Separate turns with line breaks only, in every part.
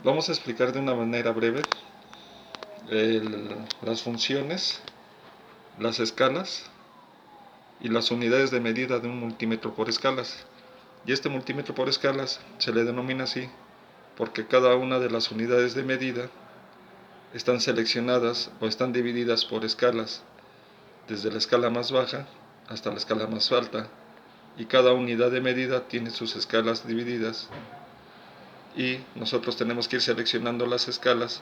Vamos a explicar de una manera breve las funciones, las escalas y las unidades de medida de un multímetro por escalas. Y este multímetro por escalas se le denomina así porque cada una de las unidades de medida están seleccionadas o están divididas por escalas, desde la escala más baja hasta la escala más alta, y cada unidad de medida tiene sus escalas divididas, y nosotros tenemos que ir seleccionando las escalas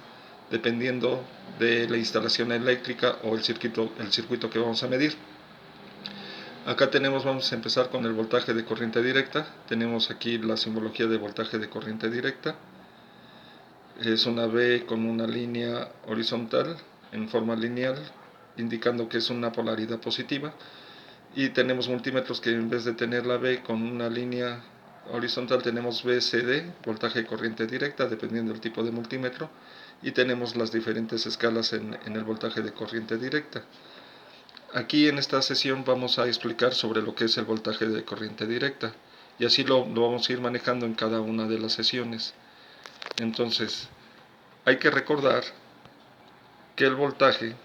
dependiendo de la instalación eléctrica o el circuito que vamos a medir. Acá vamos a empezar con el voltaje de corriente directa. Tenemos aquí la simbología de voltaje de corriente directa. Es una V con una línea horizontal en forma lineal, indicando que es una polaridad positiva. Y tenemos multímetros que en vez de tener la V con una línea horizontal tenemos VCD, voltaje de corriente directa, dependiendo del tipo de multímetro. Y tenemos las diferentes escalas en el voltaje de corriente directa. Aquí en esta sesión vamos a explicar sobre lo que es el voltaje de corriente directa, y así lo vamos a ir manejando en cada una de las sesiones. Entonces, hay que recordar que el voltaje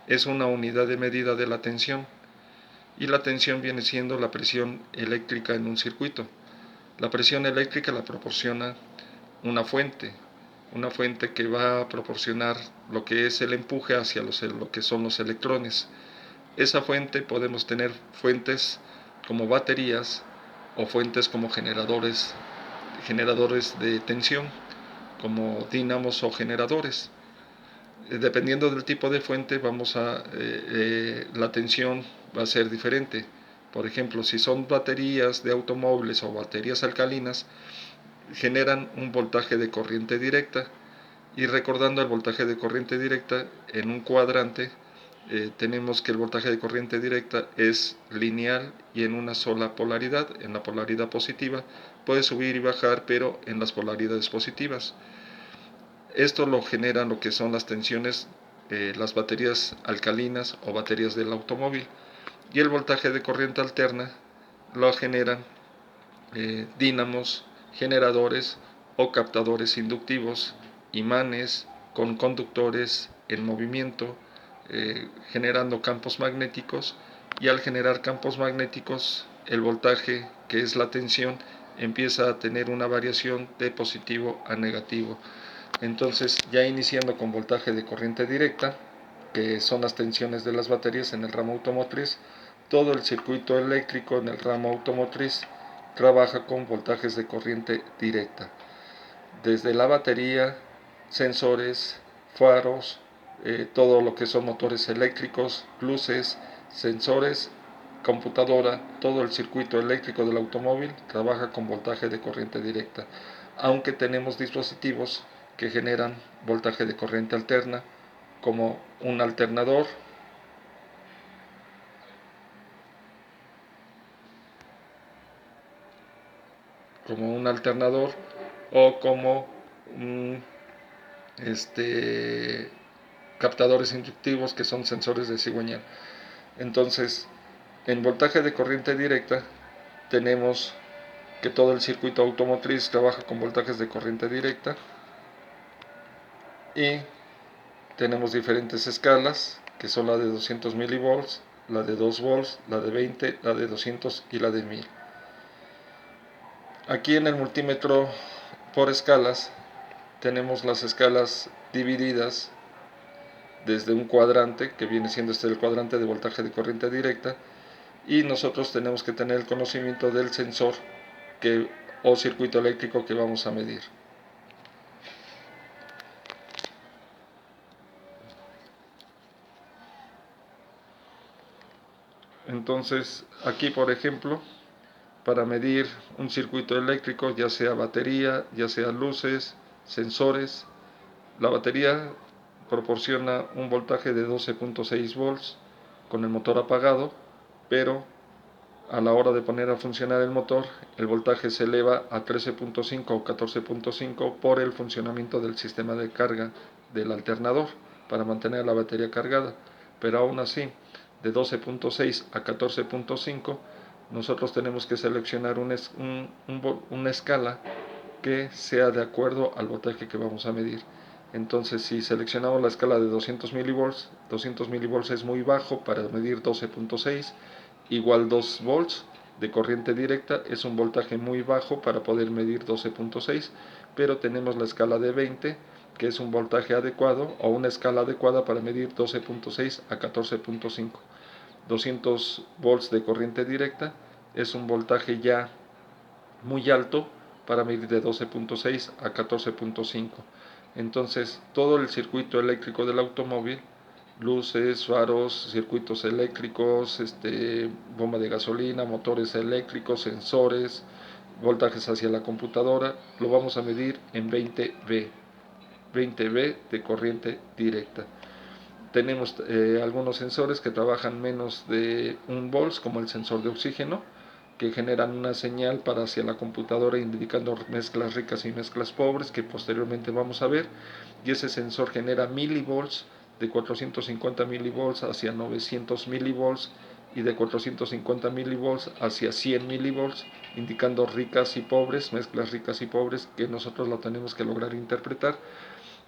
es una unidad de medida de la tensión, y la tensión viene siendo la presión eléctrica en un circuito. La presión eléctrica la proporciona una fuente que va a proporcionar lo que es el empuje hacia lo que son los electrones. Esa fuente podemos tener fuentes como baterías o fuentes como generadores de tensión, como dínamos o generadores. Dependiendo del tipo de fuente la tensión va a ser diferente. Por ejemplo, si son baterías de automóviles o baterías alcalinas, generan un voltaje de corriente directa. Y recordando el voltaje de corriente directa, en un cuadrante tenemos que el voltaje de corriente directa es lineal y en una sola polaridad, en la polaridad positiva. Puede subir y bajar, pero en las polaridades positivas. Esto lo generan lo que son las tensiones, las baterías alcalinas o baterías del automóvil. Y el voltaje de corriente alterna lo generan dínamos, generadores o captadores inductivos, imanes con conductores en movimiento, generando campos magnéticos, y al generar campos magnéticos el voltaje, que es la tensión, empieza a tener una variación de positivo a negativo. Entonces, ya iniciando con voltaje de corriente directa, que son las tensiones de las baterías en el ramo automotriz, todo el circuito eléctrico en el ramo automotriz trabaja con voltajes de corriente directa. Desde la batería, sensores, faros, todo lo que son motores eléctricos, luces, sensores, computadora, todo el circuito eléctrico del automóvil trabaja con voltaje de corriente directa, aunque tenemos dispositivos que generan voltaje de corriente alterna, como un alternador, o como captadores inductivos, que son sensores de cigüeñal. Entonces, en voltaje de corriente directa tenemos que todo el circuito automotriz trabaja con voltajes de corriente directa, y tenemos diferentes escalas, que son la de 200 milivolts, la de 2 volts, la de 20, la de 200 y la de 1000. Aquí en el multímetro por escalas tenemos las escalas divididas desde un cuadrante, que viene siendo el cuadrante de voltaje de corriente directa, y nosotros tenemos que tener el conocimiento del sensor o circuito eléctrico que vamos a medir. Entonces, aquí por ejemplo, para medir un circuito eléctrico, ya sea batería, ya sea luces, sensores, la batería proporciona un voltaje de 12.6 volts con el motor apagado, pero a la hora de poner a funcionar el motor, el voltaje se eleva a 13.5 o 14.5 por el funcionamiento del sistema de carga del alternador para mantener la batería cargada. Pero aún así, de 12.6 a 14.5, nosotros tenemos que seleccionar una escala que sea de acuerdo al voltaje que vamos a medir. Entonces, si seleccionamos la escala de 200 milivolts es muy bajo para medir 12.6, igual 2 volts de corriente directa es un voltaje muy bajo para poder medir 12.6, pero tenemos la escala de 20, que es un voltaje adecuado o una escala adecuada para medir 12.6 a 14.5. 200 volts de corriente directa es un voltaje ya muy alto para medir de 12.6 a 14.5. Entonces, todo el circuito eléctrico del automóvil, luces, faros, circuitos eléctricos, bomba de gasolina, motores eléctricos, sensores, voltajes hacia la computadora, lo vamos a medir en 20V de corriente directa. Tenemos algunos sensores que trabajan menos de 1 volts, como el sensor de oxígeno, que generan una señal para hacia la computadora indicando mezclas ricas y mezclas pobres, que posteriormente vamos a ver, y ese sensor genera milivolts, de 450 milivolts hacia 900 milivolts y de 450 milivolts hacia 100 milivolts, indicando ricas y pobres, mezclas ricas y pobres, que nosotros lo tenemos que lograr interpretar.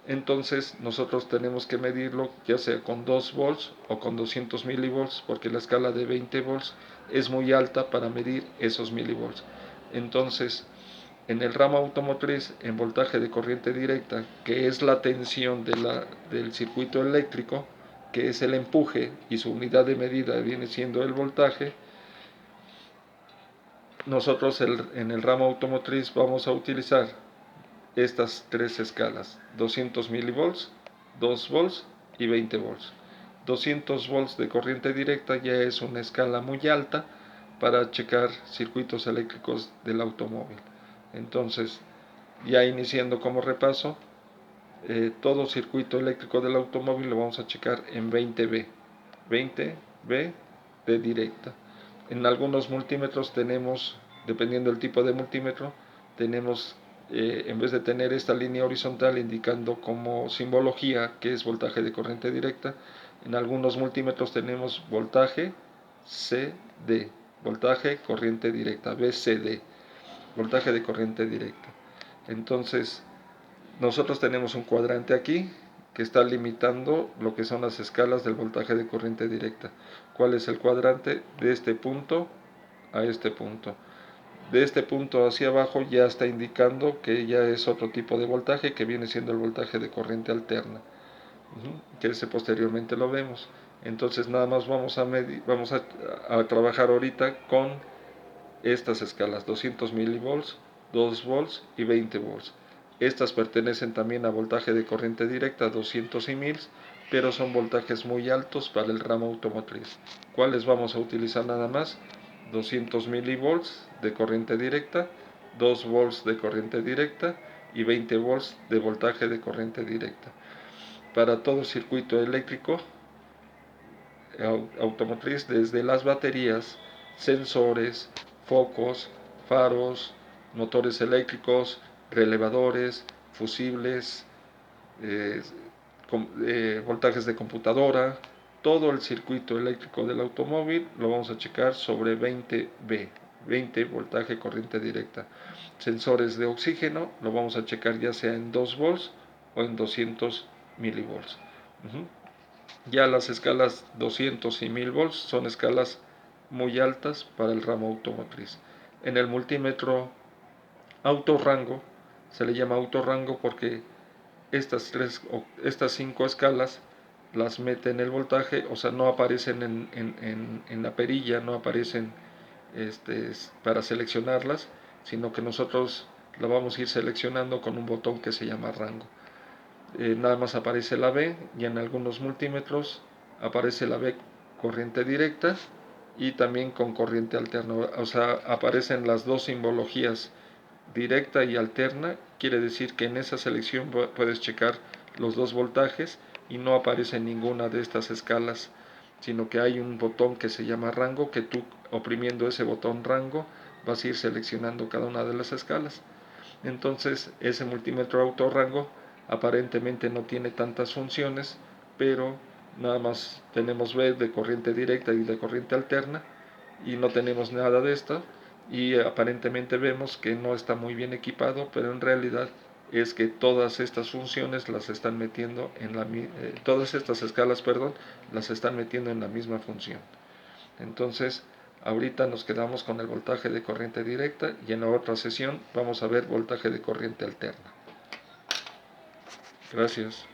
Entonces nosotros tenemos que medirlo ya sea con 2 volts o con 200 milivolts, porque la escala de 20 volts es muy alta para medir esos milivolts. Entonces, en el ramo automotriz, en voltaje de corriente directa, que es la tensión del circuito eléctrico, que es el empuje, y su unidad de medida viene siendo el voltaje, nosotros en el ramo automotriz vamos a utilizar estas tres escalas: 200 milivolts, 2 volts y 20 volts. 200 volts de corriente directa ya es una escala muy alta para checar circuitos eléctricos del automóvil. Entonces, ya iniciando como repaso, todo circuito eléctrico del automóvil lo vamos a checar en 20V, 20V de directa. En algunos multímetros tenemos, dependiendo del tipo de multímetro, tenemos, en vez de tener esta línea horizontal indicando como simbología que es voltaje de corriente directa, en algunos multímetros tenemos voltaje CD, voltaje corriente directa, VCD, voltaje de corriente directa. Entonces, nosotros tenemos un cuadrante aquí que está limitando lo que son las escalas del voltaje de corriente directa. ¿Cuál es el cuadrante? De este punto a este punto. De este punto hacia abajo ya está indicando que ya es otro tipo de voltaje, que viene siendo el voltaje de corriente alterna, que ese posteriormente lo vemos. Entonces nada más vamos a trabajar ahorita con estas escalas: 200 milivolts, 2 volts y 20 volts. Estas pertenecen también a voltaje de corriente directa 200 y 1000, pero son voltajes muy altos para el ramo automotriz. ¿Cuáles vamos a utilizar nada más? 200 milivolts de corriente directa, 2 volts de corriente directa y 20 volts de voltaje de corriente directa. Para todo circuito eléctrico automotriz, desde las baterías, sensores, focos, faros, motores eléctricos, relevadores, fusibles, eh, voltajes de computadora, todo el circuito eléctrico del automóvil lo vamos a checar sobre 20V, 20 voltaje corriente directa. Sensores de oxígeno lo vamos a checar ya sea en 2 volts o en 200 milivolts. Ya las escalas 200 y 1000 volts son escalas muy altas para el ramo automotriz. En el multímetro autorrango se le llama autorrango porque estas 5 escalas las mete en el voltaje, o sea, no aparecen en la perilla, no aparecen para seleccionarlas, sino que nosotros la vamos a ir seleccionando con un botón que se llama rango. Nada más aparece la B, y en algunos multímetros aparece la B corriente directa y también con corriente alterna, o sea, aparecen las dos simbologías, directa y alterna. Quiere decir que en esa selección puedes checar los dos voltajes y no aparece ninguna de estas escalas, sino que hay un botón que se llama rango, que tú, oprimiendo ese botón rango, vas a ir seleccionando cada una de las escalas. Entonces ese multímetro autorrango aparentemente no tiene tantas funciones, pero nada más tenemos B de corriente directa y de corriente alterna, y no tenemos nada de esto.
y aparentemente vemos que no está muy bien equipado, pero en realidad es que todas estas funciones las están metiendo en todas estas escalas, perdón, las están metiendo en la misma función. Entonces, ahorita nos quedamos con el voltaje de corriente directa y en la otra sesión vamos a ver voltaje de corriente alterna. Gracias.